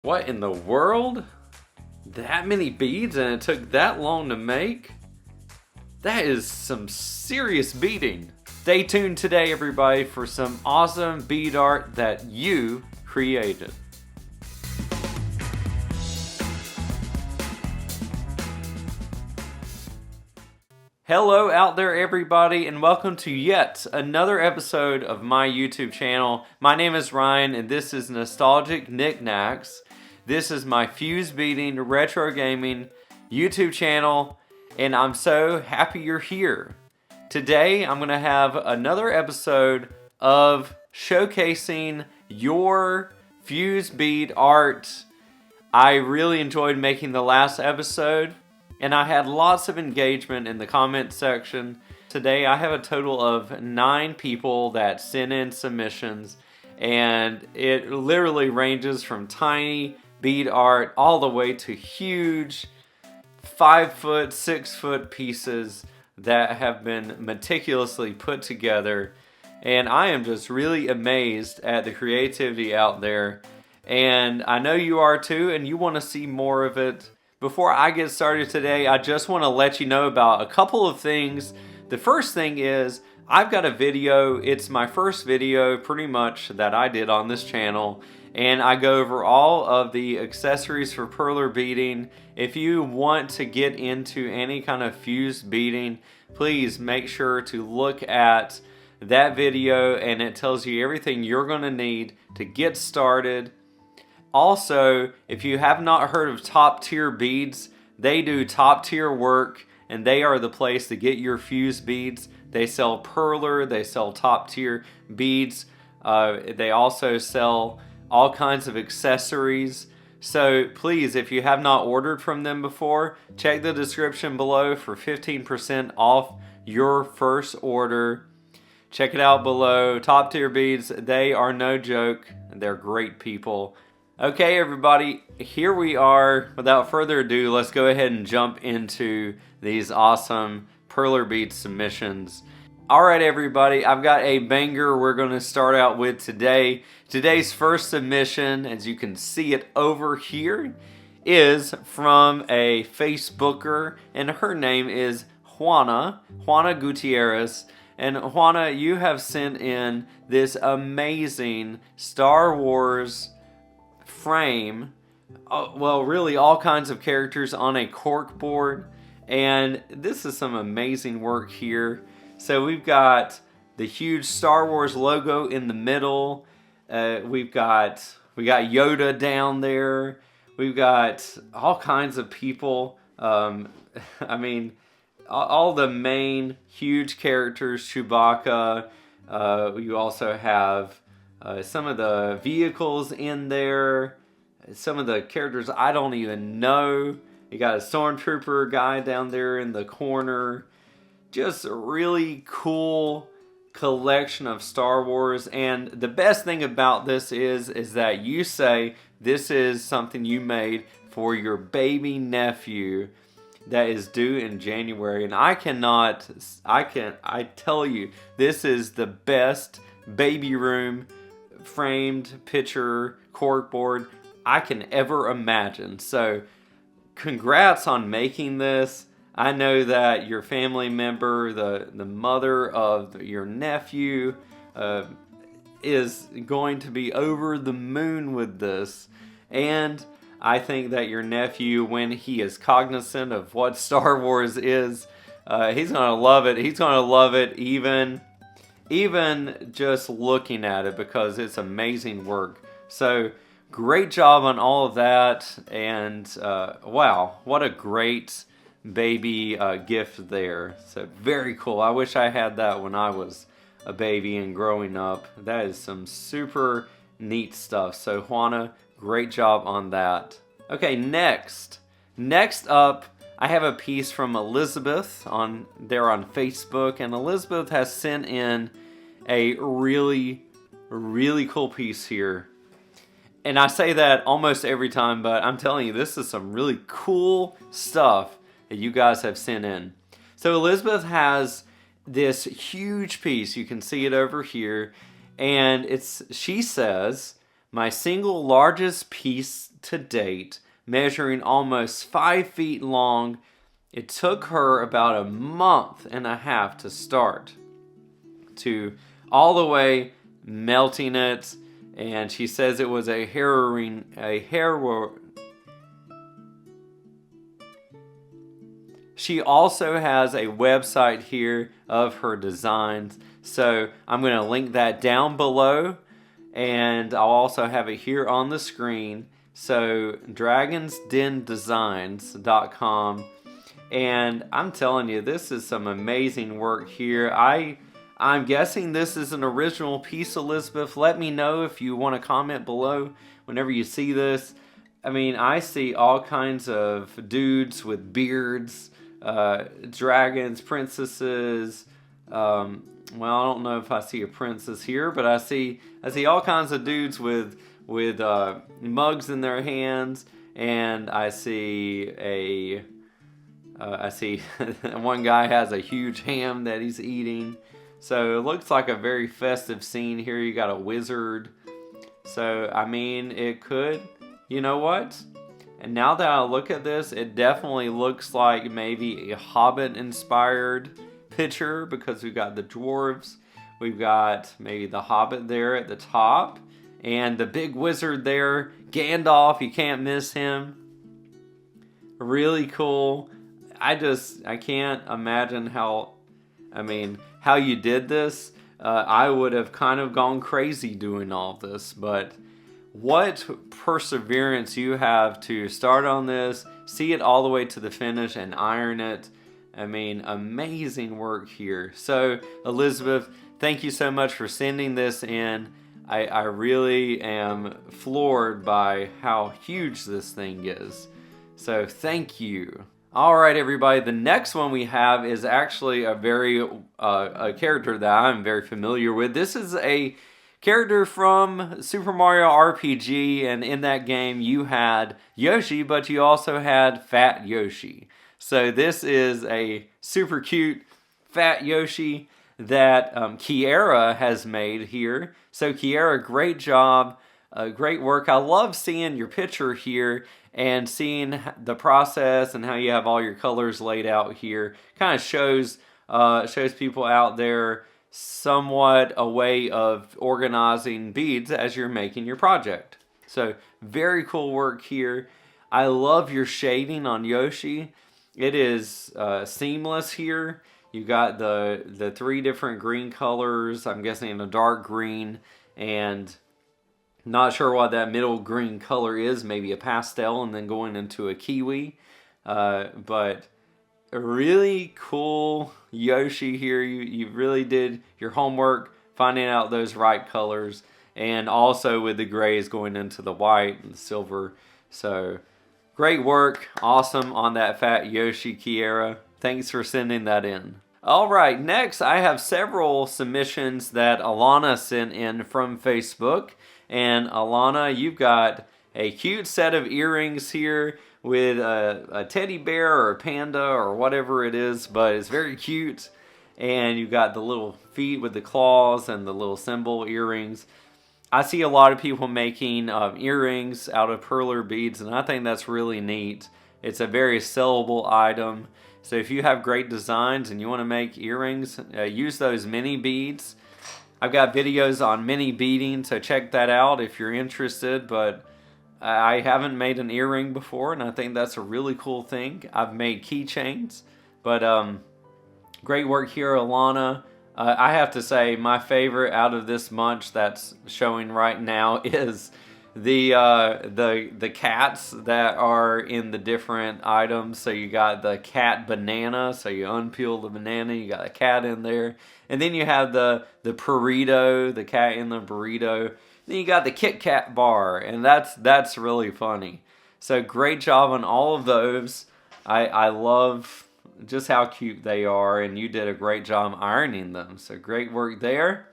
What in the world? That many beads and it took that long to make? That is some serious beading. Stay tuned today, everybody, for some awesome bead art that you created. Hello out there, everybody, and welcome to yet another episode of my YouTube channel. My name is Ryan, and this is Nostalgic Knickknacks. This is my fuse beading, retro gaming YouTube channel, and I'm so happy you're here. Today, I'm going to have another episode of showcasing your fuse bead art. I really enjoyed making the last episode, and I had lots of engagement in the comment section. Today, I have a total of 9 people that sent in submissions, and it literally ranges from tiny bead art all the way to huge 5-foot, 6-foot pieces that have been meticulously put together. And I am just really amazed at the creativity out there. And I know you are too, and you want to see more of it. Before I get started today, I just want to let you know about a couple of things. The first thing is, I've got a video. It's my first video pretty much that I did on this channel. And I go over all of the accessories for perler beading. If you want to get into any kind of fuse beading, please make sure to look at that video, and it tells you everything you're going to need to get started. Also, if you have not heard of Top Tier Beads, they do top tier work, and they are the place to get your fuse beads. They sell perler, they sell top tier beads. They also sell all kinds of accessories. So please, if you have not ordered from them before, check the description below for 15% off your first order. Check it out below. Top Tier Beads, they are no joke. They're great people. Okay, everybody, here we are. Without further ado, let's go ahead and jump into these awesome perler bead submissions. Alright, everybody, I've got a banger we're going to start out with today. Today's first submission, as you can see it over here, is from a Facebooker, and her name is Juana Gutierrez. And Juana, you have sent in this amazing Star Wars frame, well, really all kinds of characters on a cork board, and this is some amazing work here. So we've got the huge Star Wars logo in the middle. We got Yoda down there. We've got all kinds of people. I mean, all the main huge characters. Chewbacca. You also have some of the vehicles in there. Some of the characters I don't even know. You got a stormtrooper guy down there in the corner. Just a really cool collection of Star Wars, and the best thing about this is that you say this is something you made for your baby nephew that is due in January. And I tell you, this is the best baby room framed picture corkboard I can ever imagine. So congrats on making this. I know that your family member, the mother of your nephew, is going to be over the moon with this. And I think that your nephew, when he is cognizant of what Star Wars is, he's going to love it. He's going to love it even just looking at it, because it's amazing work. So great job on all of that. And wow, what a great baby gift there. So very cool. I wish I had that when I was a baby and growing up. That is some super neat stuff. So Juana, great job on that. Okay, next up, I have a piece from Elizabeth on Facebook, and Elizabeth has sent in a really cool piece here. And I say that almost every time, but I'm telling you, this is some really cool stuff that you guys have sent in. So Elizabeth has this huge piece. You can see it over here. And she says, my single largest piece to date, measuring almost 5 feet long. It took her about a month and a half to start, to all the way melting it, and she says it was a harrowing. She also has a website here of her designs, so I'm going to link that down below, and I'll also have it here on the screen. So dragonsdendesigns.com, and I'm telling you, this is some amazing work here. I'm guessing this is an original piece, Elizabeth. Let me know if you want to comment below whenever you see this. I mean, I see all kinds of dudes with beards, dragons, princesses. Well, I don't know if I see a princess here, but I see all kinds of dudes with mugs in their hands, and I see one guy has a huge ham that he's eating. So it looks like a very festive scene here. You got a wizard. So, I mean, it could, you know what? And now that I look at this, it definitely looks like maybe a Hobbit inspired picture, because we've got the dwarves. We've got maybe the Hobbit there at the top, and the big wizard there, Gandalf, you can't miss him. Really cool. I can't imagine how you did this. I would have kind of gone crazy doing all this, but what perseverance you have to start on this, see it all the way to the finish, and iron it. I mean, amazing work here. So, Elizabeth, thank you so much for sending this in. I really am floored by how huge this thing is. So, thank you. Alright, everybody, the next one we have is actually a character that I'm very familiar with. This is a character from Super Mario RPG, and in that game you had Yoshi, but you also had Fat Yoshi. So this is a super cute Fat Yoshi that Kiera has made here. So Kiera, great job, great work. I love seeing your picture here and seeing the process and how you have all your colors laid out here. Kind of shows people out there somewhat a way of organizing beads as you're making your project. So very cool work here. I love your shading on Yoshi. It is seamless here. You got the 3 different green colors. I'm guessing a dark green, and not sure what that middle green color is. Maybe a pastel, and then going into a kiwi. But a really cool Yoshi here. You really did your homework finding out those right colors, and also with the grays going into the white and the silver. So great work. Awesome on that Fat Yoshi, Kiera. Thanks for sending that in. Alright, next I have several submissions that Alana sent in from Facebook. And Alana, you've got a cute set of earrings here with a teddy bear or a panda or whatever it is, but it's very cute. And you've got the little feet with the claws and the little symbol earrings. I see a lot of people making earrings out of perler beads, and I think that's really neat. It's a very sellable item. So if you have great designs and you want to make earrings, use those mini beads. I've got videos on mini beading, so check that out if you're interested. But I haven't made an earring before, and I think that's a really cool thing. I've made keychains, but great work here, Alana. I have to say my favorite out of this bunch that's showing right now is the cats that are in the different items. So you got the cat banana, so you unpeel the banana, you got a cat in there, and then you have the burrito, the cat in the burrito. Then you got the Kit Kat bar, and that's really funny. So great job on all of those. I love just how cute they are, and you did a great job ironing them. So great work there.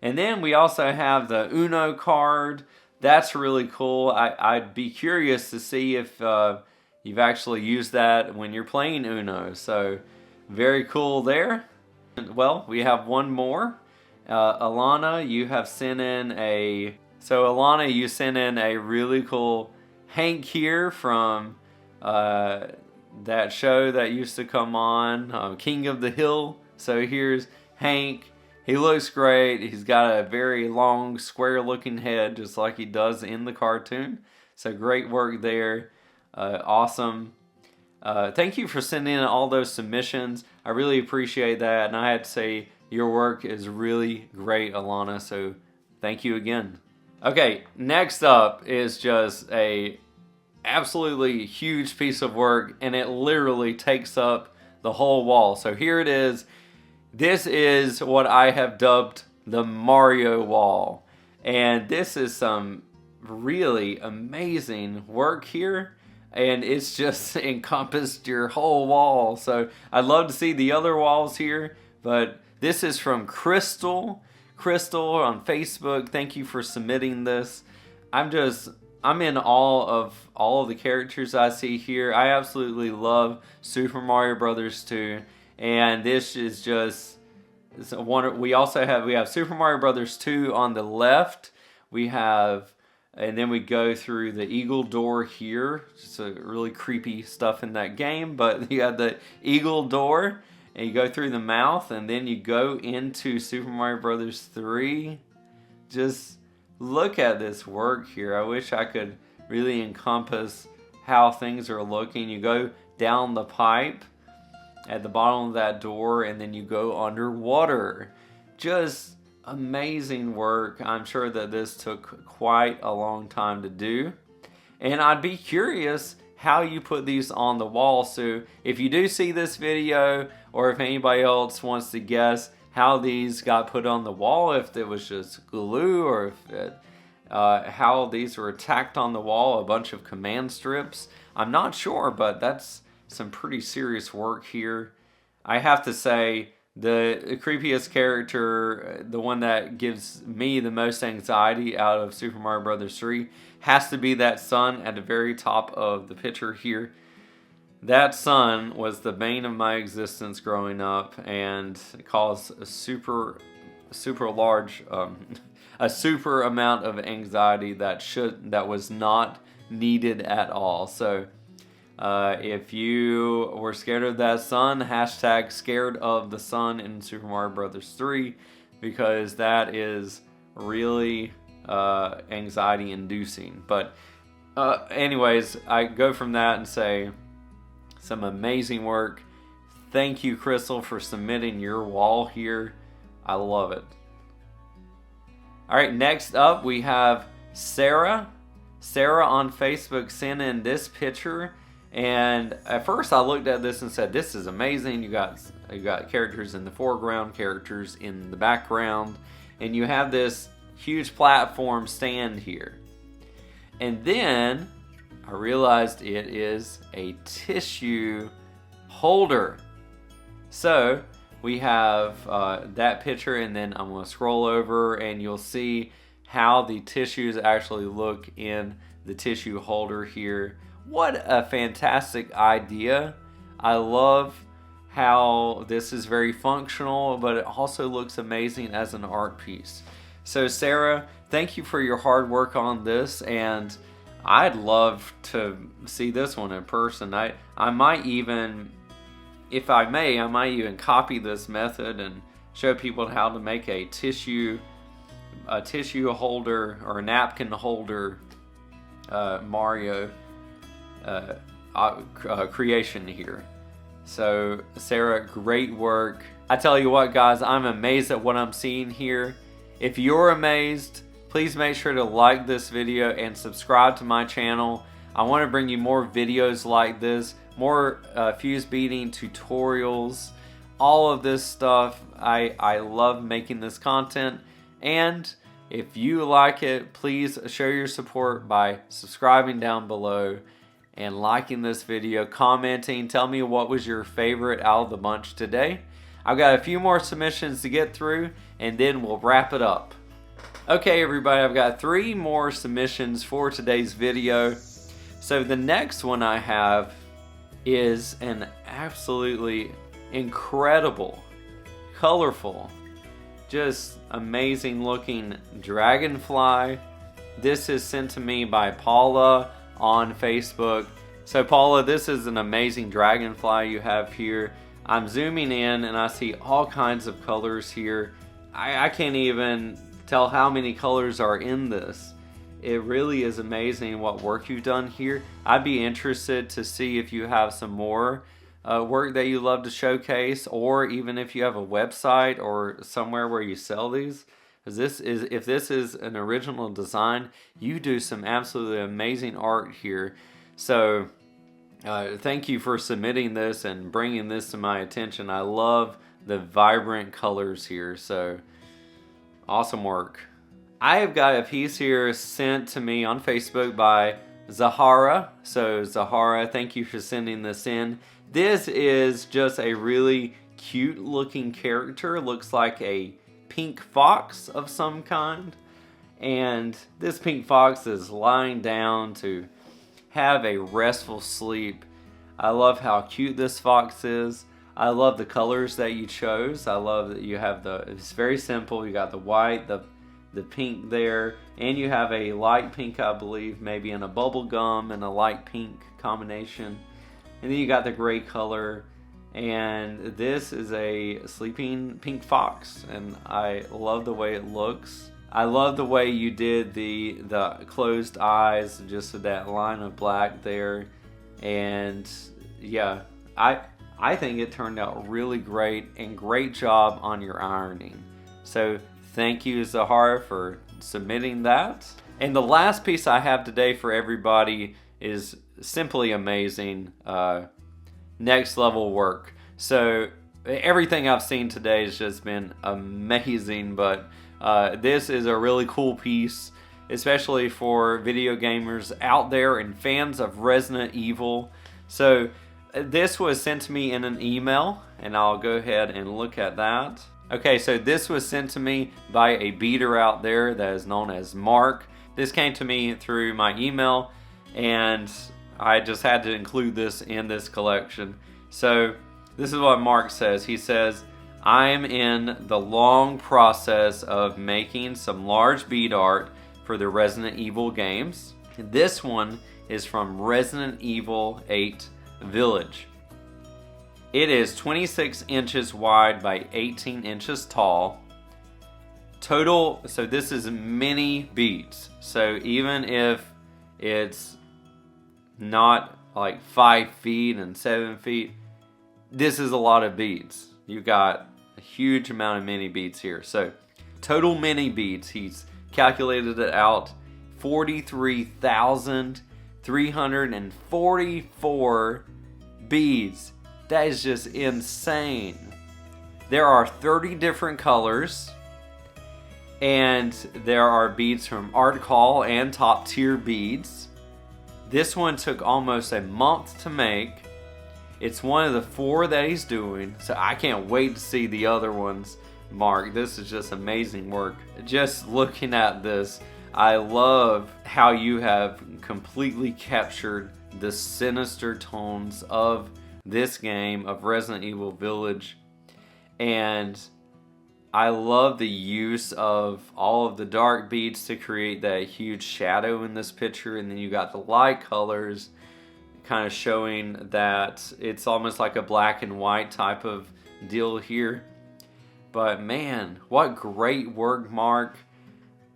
And then we also have the Uno card. That's really cool. I'd be curious to see if you've actually used that when you're playing Uno. So very cool there. Well, we have one more. Alana, you have sent in you sent in a really cool Hank here from that show that used to come on, King of the Hill. So here's Hank. He looks great. He's got a very long, square-looking head, just like he does in the cartoon. So great work there. Awesome. Thank you for sending in all those submissions. I really appreciate that. And I had to say, your work is really great, Alana. So thank you again. Okay, next up is just a absolutely huge piece of work, and it literally takes up the whole wall. So here it is. This is what I have dubbed the Mario wall, and this is some really amazing work here, and it's just encompassed your whole wall. So I'd love to see the other walls here, but this is from Crystal on Facebook. Thank you for submitting this. I'm in awe of all of the characters I see here. I absolutely love Super Mario Brothers 2, and this is just one. We have Super Mario Brothers 2 on the left. And then we go through the eagle door here. Just a really creepy stuff in that game, but you have the eagle door, and you go through the mouth, and then you go into Super Mario Brothers 3. Just look at this work here. I wish I could really encompass how things are looking. You go down the pipe at the bottom of that door, and then you go underwater. Just amazing work. I'm sure that this took quite a long time to do. And I'd be curious how you put these on the wall. So if you do see this video, or if anybody else wants to guess how these got put on the wall, if it was just glue, or if how these were tacked on the wall, a bunch of command strips. I'm not sure, but that's some pretty serious work here. I have to say, the creepiest character, the one that gives me the most anxiety out of Super Mario Bros. 3, has to be that sun at the very top of the picture here. That sun was the bane of my existence growing up, and it caused a super amount of anxiety that was not needed at all. So if you were scared of that sun, hashtag scared of the sun in Super Mario Bros. 3, because that is really anxiety inducing. But anyways, I go from that and say, some amazing work. Thank you, Crystal, for submitting your wall here. I love it. Alright, next up we have Sarah. Sarah on Facebook sent in this picture, and at first I looked at this and said, this is amazing. You got characters in the foreground, characters in the background, and you have this huge platform stand here. And then I realized it is a tissue holder. So we have that picture, and then I'm going to scroll over and you'll see how the tissues actually look in the tissue holder here. What a fantastic idea. I love how this is very functional, but it also looks amazing as an art piece. So Sarah, thank you for your hard work on this, and I'd love to see this one in person. I might even, if I may, I might even copy this method and show people how to make a tissue holder or a napkin holder Mario creation here. So Sarah, great work. I tell you what, guys, I'm amazed at what I'm seeing here. If you're amazed, please make sure to like this video and subscribe to my channel. I want to bring you more videos like this, more fuse beading tutorials, all of this stuff. I love making this content, and if you like it, please show your support by subscribing down below and liking this video, commenting, tell me what was your favorite out of the bunch today. I've got a few more submissions to get through, and then we'll wrap it up. Okay everybody, I've got 3 more submissions for today's video. So the next one I have is an absolutely incredible, colorful, just amazing looking dragonfly. This is sent to me by Paula on Facebook. So Paula, this is an amazing dragonfly you have here. I'm zooming in and I see all kinds of colors here. I can't even tell how many colors are in this. It really is amazing what work you've done here. I'd be interested to see if you have some more work that you love to showcase, or even if you have a website or somewhere where you sell these. If this is an original design, you do some absolutely amazing art here. So thank you for submitting this and bringing this to my attention. I love the vibrant colors here. So awesome work. I have got a piece here sent to me on Facebook by Zahara. So Zahara, thank you for sending this in. This is just a really cute looking character. Looks like a pink fox of some kind. And this pink fox is lying down to have a restful sleep. I love how cute this fox is. I love the colors that you chose. I love that you have it's very simple. You got the white, the pink there, and you have a light pink, I believe, maybe in a bubble gum and a light pink combination. And then you got the gray color, and this is a sleeping pink fox, and I love the way it looks. I love the way you did the closed eyes, just with that line of black there. And yeah, I think it turned out really great, and great job on your ironing. So thank you, Zahara, for submitting that. And the last piece I have today for everybody is simply amazing. Next level work. So everything I've seen today has just been amazing, but this is a really cool piece, especially for video gamers out there and fans of Resident Evil. So this was sent to me in an email, and I'll go ahead and look at that. Okay, so this was sent to me by a beader out there that is known as Mark. This came to me through my email, and I just had to include this in this collection. So this is what Mark says. He says, I'm in the long process of making some large bead art for the Resident Evil games. This one is from Resident Evil 8 Village. It is 26 inches wide by 18 inches tall. Total, so this is mini beads. So even if it's not like 5 feet and 7 feet, this is a lot of beads. You got a huge amount of mini beads here. So total mini beads, he's calculated it out, 43,344 beads. That is just insane. There are 30 different colors, and there are beads from Art Call and Top Tier Beads. This one took almost a month to make. It's one of the 4 that he's doing, so I can't wait to see the other ones. Mark, this is just amazing work. Just looking at this, I love how you have completely captured the sinister tones of this game of Resident Evil Village, and I love the use of all of the dark beads to create that huge shadow in this picture, and then you got the light colors kind of showing that it's almost like a black and white type of deal here. But man, what great work, Mark.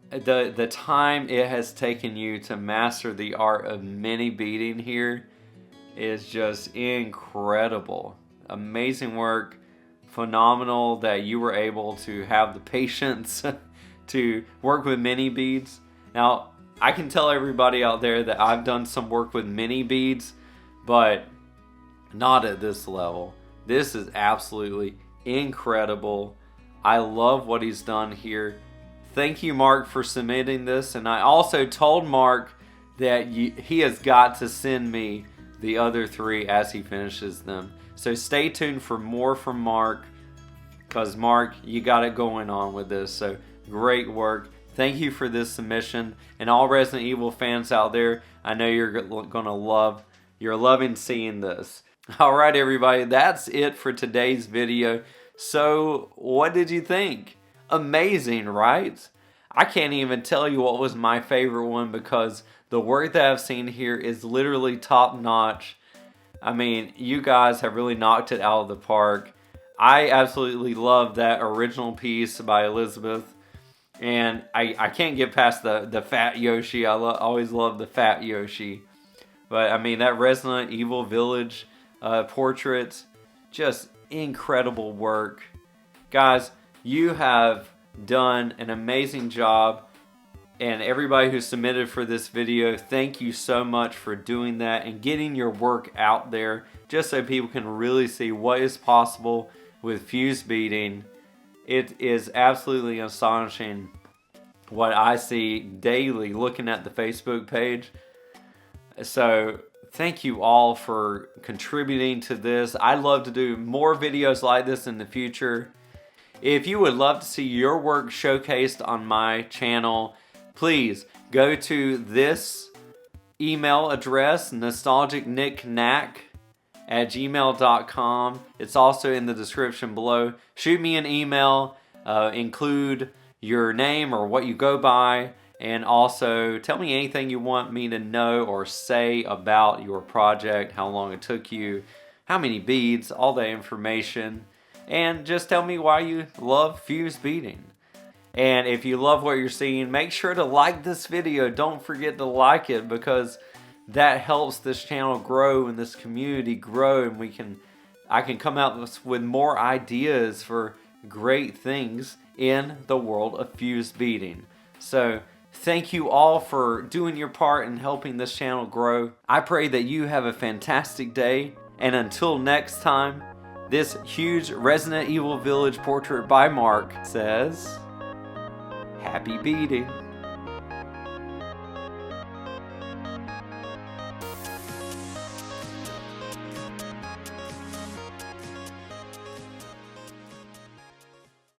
The time it has taken you to master the art of mini beading here is just incredible. Amazing work. Phenomenal that you were able to have the patience to work with mini beads. Now, I can tell everybody out there that I've done some work with mini beads, but not at this level. This is absolutely incredible. I love what he's done here. Thank you, Mark, for submitting this. And I also told Mark that he has got to send me the other 3 as he finishes them. So stay tuned for more from Mark, because Mark, you got it going on with this. So great work. Thank you for this submission. And all Resident Evil fans out there, I know you're loving seeing this. All right, everybody, that's it for today's video. So what did you think? Amazing, right? I can't even tell you what was my favorite one, because The work that I've seen here is literally top notch. I mean, you guys have really knocked it out of the park. I absolutely love that original piece by Elizabeth. And I can't get past the fat Yoshi. I always love the fat Yoshi. But I mean, that Resident Evil Village portrait, just incredible work. Guys, you have done an amazing job. And everybody who submitted for this video, thank you so much for doing that and getting your work out there just so people can really see what is possible with fuse beading. It is absolutely astonishing what I see daily looking at the Facebook page. So thank you all for contributing to this. I'd love to do more videos like this in the future. If you would love to see your work showcased on my channel, please go to this email address, nostalgicnicknack@gmail.com. It's also in the description below. Shoot me an email, include your name or what you go by, and also tell me anything you want me to know or say about your project, how long it took you, how many beads, all that information, and just tell me why you love fuse beading. And if you love what you're seeing, make sure to like this video. Don't forget to like it, because that helps this channel grow and this community grow, and I can come out with more ideas for great things in the world of fuse beading. So thank you all for doing your part in helping this channel grow. I pray that you have a fantastic day, and until next time, this huge Resident Evil Village portrait by Mark says, happy beading.